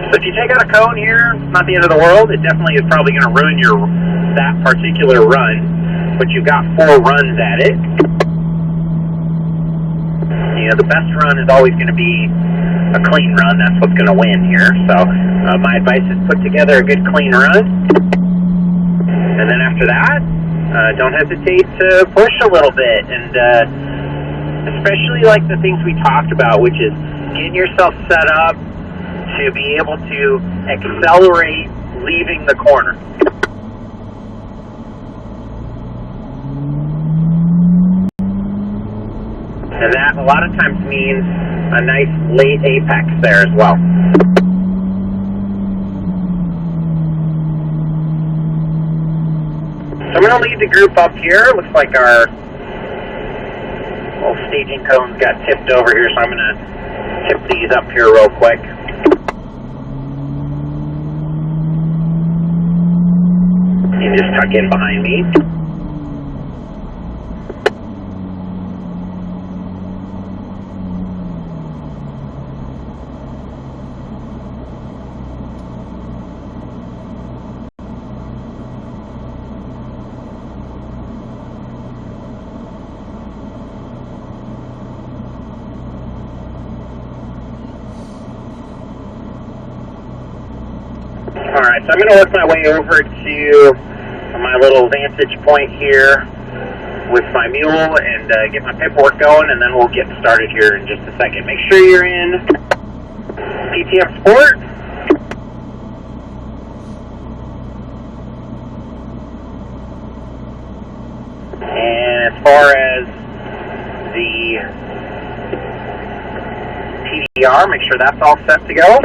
So if you take out a cone here, it's not the end of the world. It definitely is probably going to ruin that particular run, but you've got 4 runs at it. You know, the best run is always going to be a clean run. That's what's going to win here. So my advice is put together a good clean run. And then after that, don't hesitate to push a little bit. And especially like the things we talked about, which is getting yourself set up to be able to accelerate leaving the corner. And that a lot of times means a nice late apex there as well. So I'm going to lead the group up here. Looks like our little staging cones got tipped over here, so I'm going to tip these up here real quick. You just tuck in behind me. Alright, so I'm going to work my way over to my little vantage point here with my mule and get my paperwork going, and then we'll get started here in just a second. Make sure you're in PTM Sport. And as far as the TDR, make sure that's all set to go.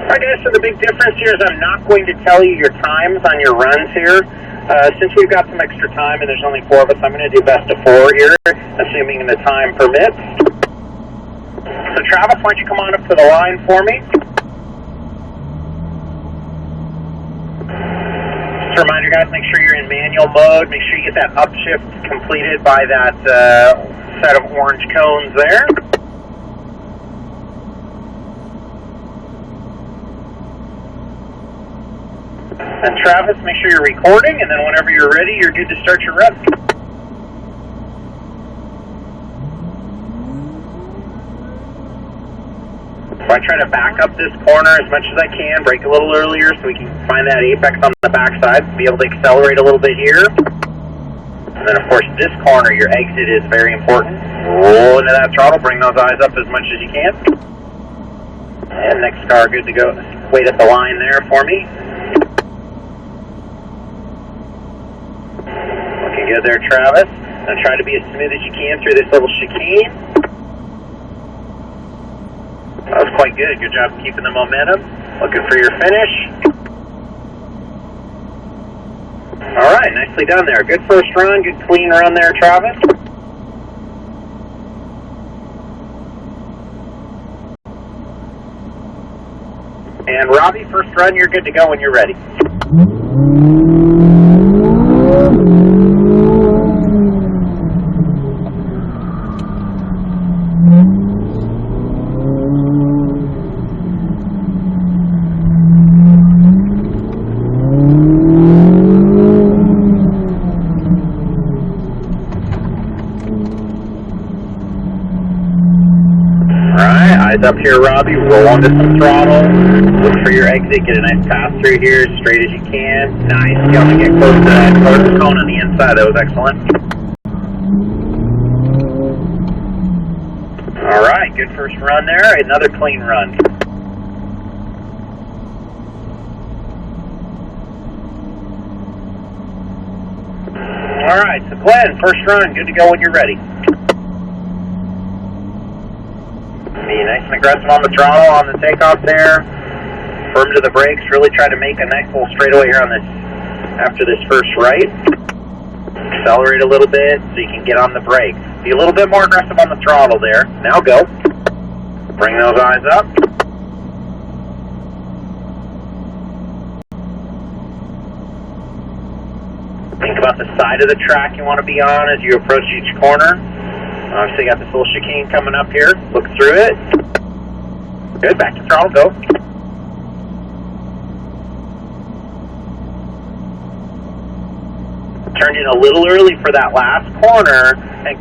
Alright guys, so the big difference here is I'm not going to tell you your times on your runs here. Since we've got some extra time and there's only 4 of us, I'm going to do best of 4 here, assuming the time permits. So Travis, why don't you come on up to the line for me? Just a reminder guys, make sure you're in manual mode. Make sure you get that upshift completed by that set of orange cones there. And Travis, make sure you're recording, and then whenever you're ready, you're good to start your run. So I try to back up this corner as much as I can, brake a little earlier so we can find that apex on the backside, be able to accelerate a little bit here. And then of course this corner, your exit is very important. Roll into that throttle, bring those eyes up as much as you can. And next car, good to go. Wait at the line there for me. Looking good there, Travis. Now try to be as smooth as you can through this little chicane. That was quite good. Good job keeping the momentum. Looking for your finish. All right, nicely done there. Good first run, good clean run there, Travis. And Robbie, first run, you're good to go when you're ready. eyes up here, Robbie. Roll onto some throttle. Look for your exit. Get a nice pass through here as straight as you can. Nice. You want to get close to that cone on the inside. That was excellent. All right. Good first run there. Another clean run. All right. So, Glenn, first run. Good to go when you're ready. Be nice and aggressive on the throttle on the takeoff there. Firm to the brakes. Really try to make a nice little straightaway here on this after this first right. Accelerate a little bit so you can get on the brakes. Be a little bit more aggressive on the throttle there. Now go. Bring those eyes up. Think about the side of the track you want to be on as you approach each corner. Obviously, got this little chicane coming up here. Look through it. Good. Back to throttle. Go. Turned in a little early for that last corner and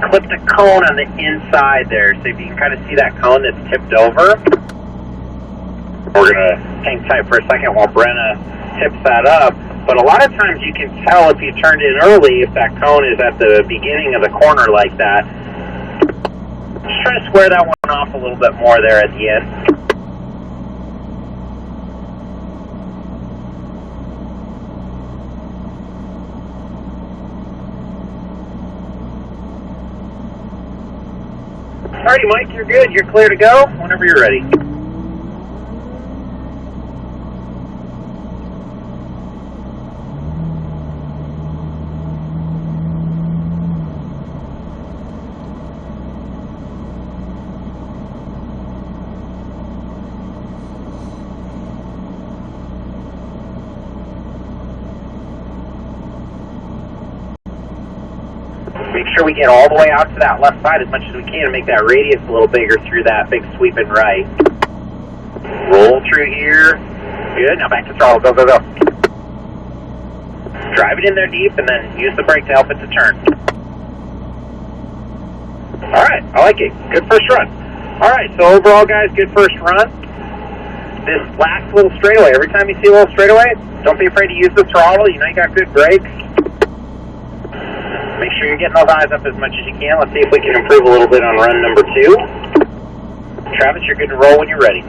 clipped a cone on the inside there. So if you can kind of see that cone that's tipped over. We're going to hang tight for a second while Brenna tips that up. But a lot of times you can tell if you turned in early if that cone is at the beginning of the corner like that. Just trying to square that one off a little bit more there at the end. Alrighty, Mike, you're good. You're clear to go whenever you're ready. Make sure we get all the way out to that left side as much as we can and make that radius a little bigger through that big sweeping right. Roll through here. Good. Now back to throttle. Go, go, go. Drive it in there deep and then use the brake to help it to turn. All right. I like it. Good first run. All right. So overall, guys, good first run. This last little straightaway, every time you see a little straightaway, don't be afraid to use the throttle. You know you got good brakes. Make sure you're getting those eyes up as much as you can. Let's see if we can improve a little bit on run number 2. Travis, you're good to roll when you're ready.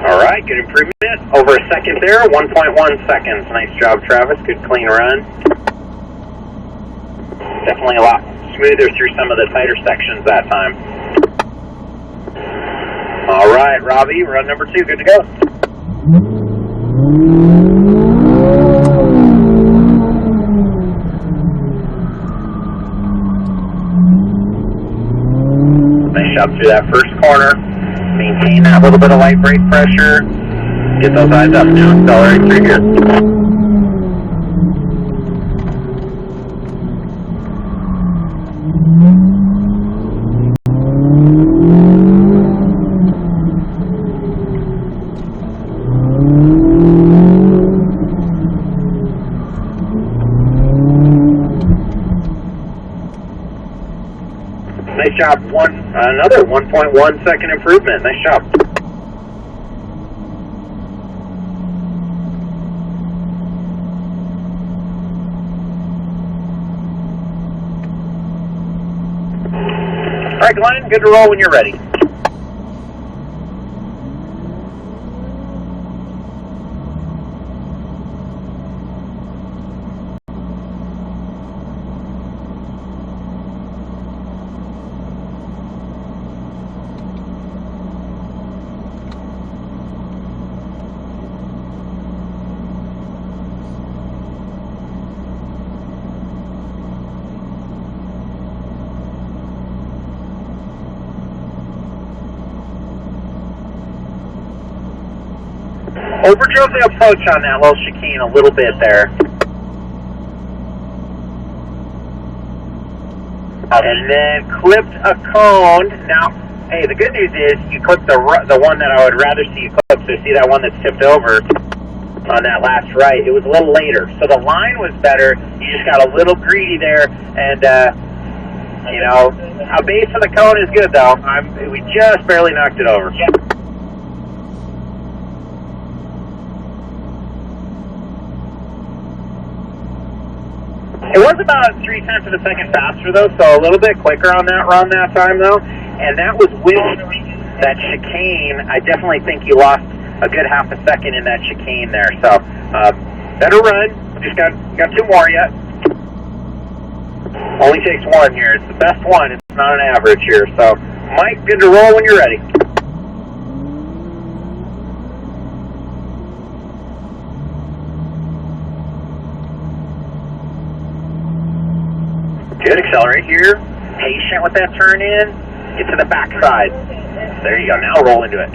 Alright, good improvement. Over a second there, 1.1 seconds. Nice job, Travis. Good clean run. Definitely a lot smoother through some of the tighter sections that time. Alright, Robbie, run number 2, good to go. Nice job through that first corner. Maintain that little bit of light brake pressure. Get those eyes up now. Accelerate through here. Nice job. Another 1.1 second improvement. Nice job. All right, Glenn, good to roll when you're ready. Overdrove the approach on that little chicane a little bit there. And then clipped a cone. Now, hey, the good news is you clipped the one that I would rather see you clip. So see that one that's tipped over on that last right. It was a little later. So the line was better. You just got a little greedy there. And, you know, a base of the cone is good, though. We just barely knocked it over. It was about 0.3 of a second faster, though, so a little bit quicker on that run that time, though. And that was with that chicane. I definitely think you lost a good half a second in that chicane there. So, better run. Just got 2 more yet. Only takes 1 here. It's the best one. It's not an average here. So, Mike, good to roll when you're ready. Good, accelerate here. Patient with that turn in. Get to the backside. There you go, now roll into it.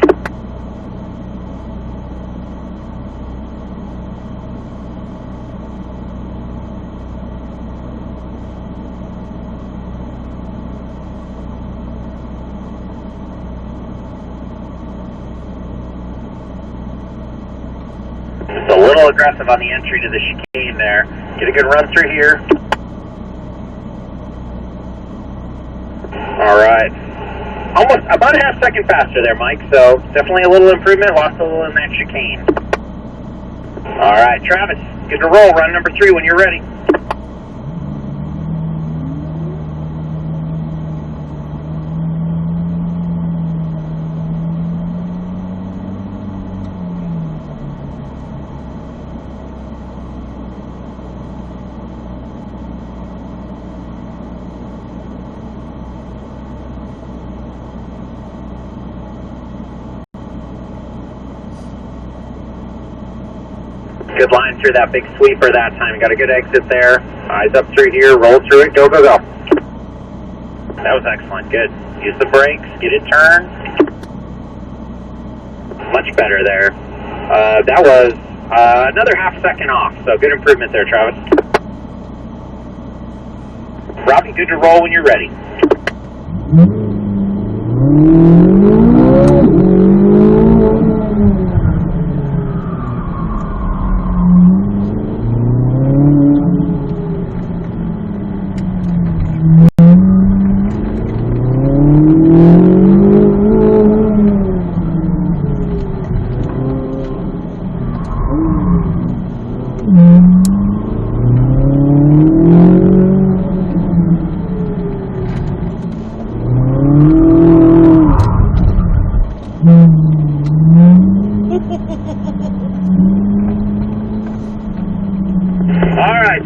Just a little aggressive on the entry to the chicane there. Get a good run through here. All right. Almost about a half second faster there, Mike, so definitely a little improvement. Lost a little in that chicane. All right, Travis, good to roll. Run number 3 when you're ready. Good line through that big sweeper that time. Got a good exit there. Eyes up through here. Roll through it. Go, go, go. That was excellent. Good. Use the brakes. Get it turned. Much better there. That was another half second off. So good improvement there, Travis. Robbie, good to roll when you're ready.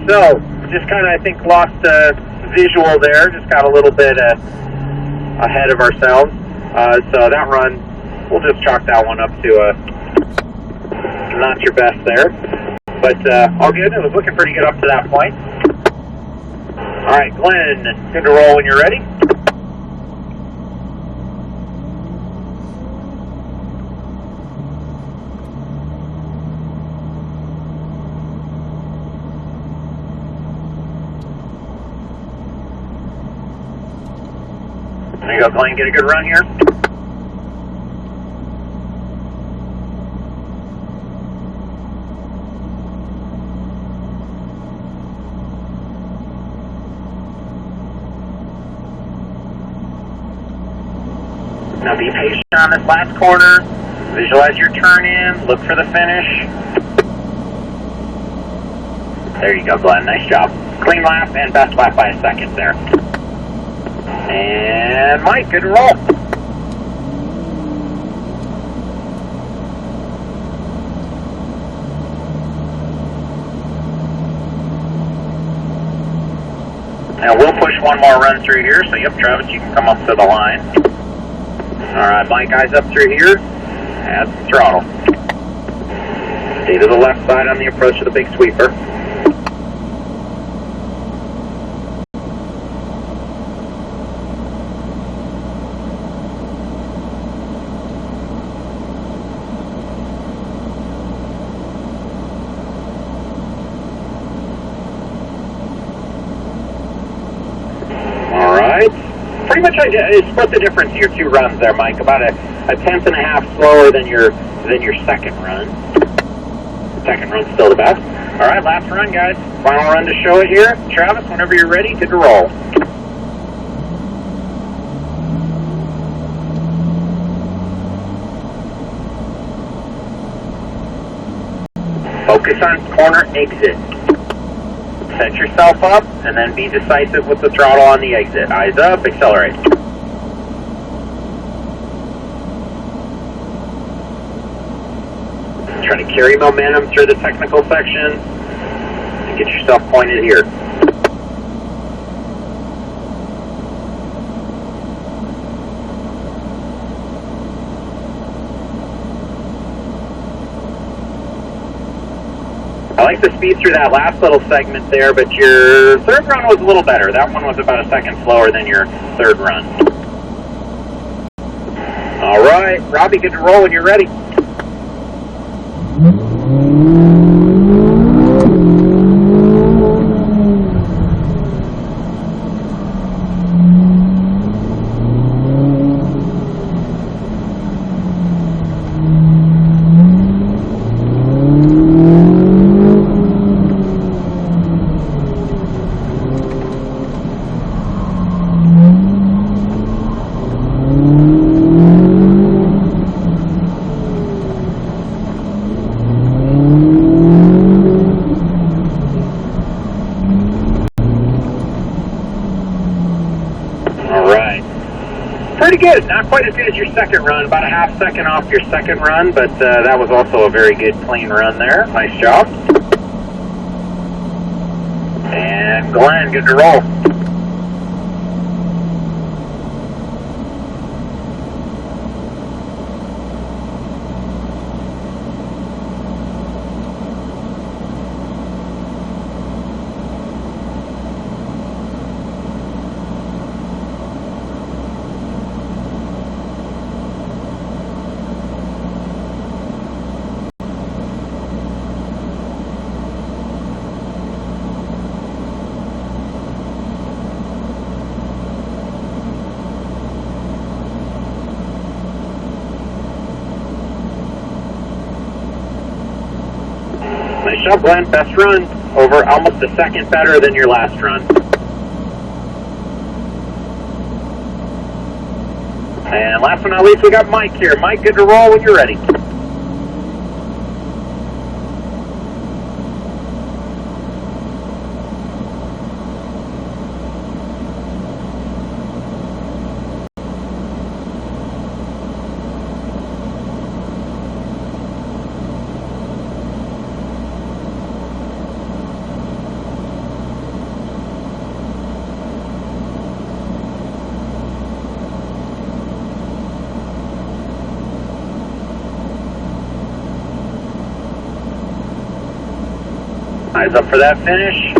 So, just kind of, I think, lost visual there. Just got a little bit ahead of ourselves. So that run, we'll just chalk that one up to not your best there. But all good. It was looking pretty good up to that point. All right, Glenn, good to roll when you're ready. There you go, Glenn, get a good run here. Now be patient on this last corner. Visualize your turn in. Look for the finish. There you go, Glenn. Nice job. Clean lap and best lap by a second there. And Mike, good to roll. Now we'll push one more run through here. So yep, Travis, you can come up to the line. All right, Mike, eyes up through here. Add some throttle. Stay to the left side on the approach to the big sweeper. much I split the difference of your two runs there, Mike. About a tenth and a half slower than your second run. Second run's still the best. All right, last run, guys. Final run to show it here. Travis, whenever you're ready, good to roll. Focus on corner exit. Set yourself up, and then be decisive with the throttle on the exit. Eyes up, accelerate. Try to carry momentum through the technical section and get yourself pointed here. I like the speed through that last little segment there, but your third run was a little better. That one was about a second slower than your third run. All right, Robbie, good to roll when you're ready. Pretty good. Not quite as good as your second run. About a half second off your second run, but that was also a very good, clean run there. Nice job. And Glenn, good to roll. Nice job, Glenn. Best run. Over almost a second better than your last run. And last but not least, we got Mike here. Mike, good to roll when you're ready. Eyes up for that finish.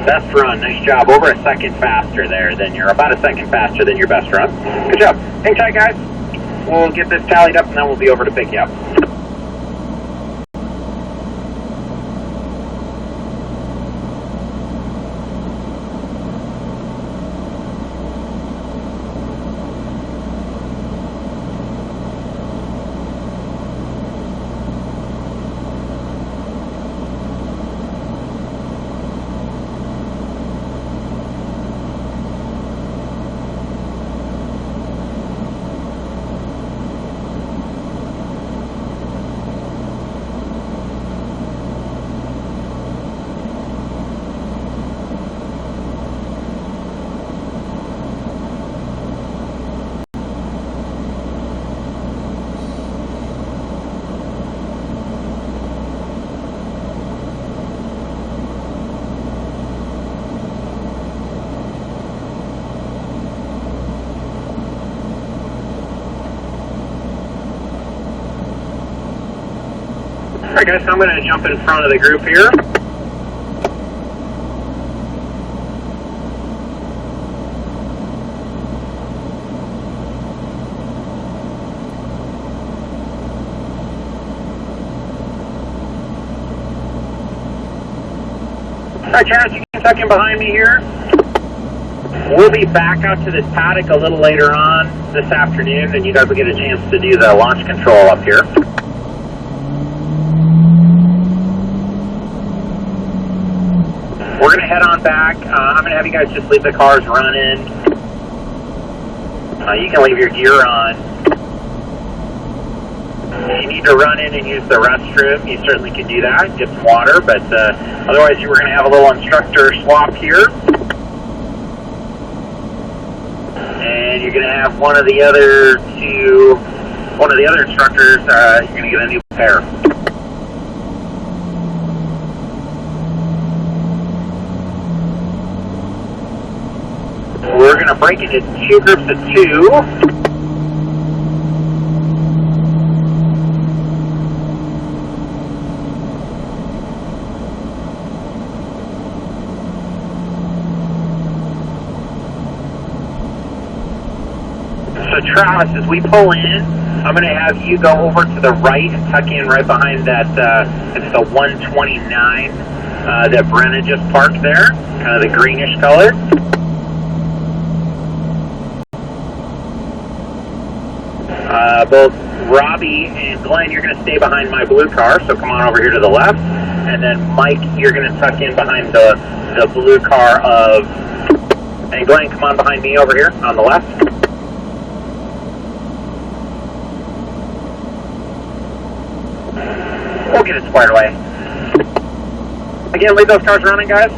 Best run, nice job. Over a second faster there than about a second faster than your best run. Good job. Hang tight, guys. We'll get this tallied up and then we'll be over to pick you up. Alright guys, so I'm going to jump in front of the group here. Alright, Terrence, you can tuck in behind me here. We'll be back out to this paddock a little later on this afternoon, and you guys will get a chance to do the launch control up here. We're going to head on back. I'm going to have you guys just leave the cars running. You can leave your gear on. If you need to run in and use the restroom, you certainly can do that, get some water, but otherwise we're going to have a little instructor swap here. And you're going to have one of the other instructors, you're going to get a new pair. We're going to break it into 2 groups of 2. So Travis, as we pull in, I'm going to have you go over to the right and tuck in right behind that, it's the 129 that Brenna just parked there, kind of the greenish color. Both Robbie and Glenn, you're going to stay behind my blue car, so come on over here to the left. And then Mike, you're going to tuck in behind the blue car of... And Glenn, come on behind me over here on the left. We'll get it squared away. Again, leave those cars running, guys.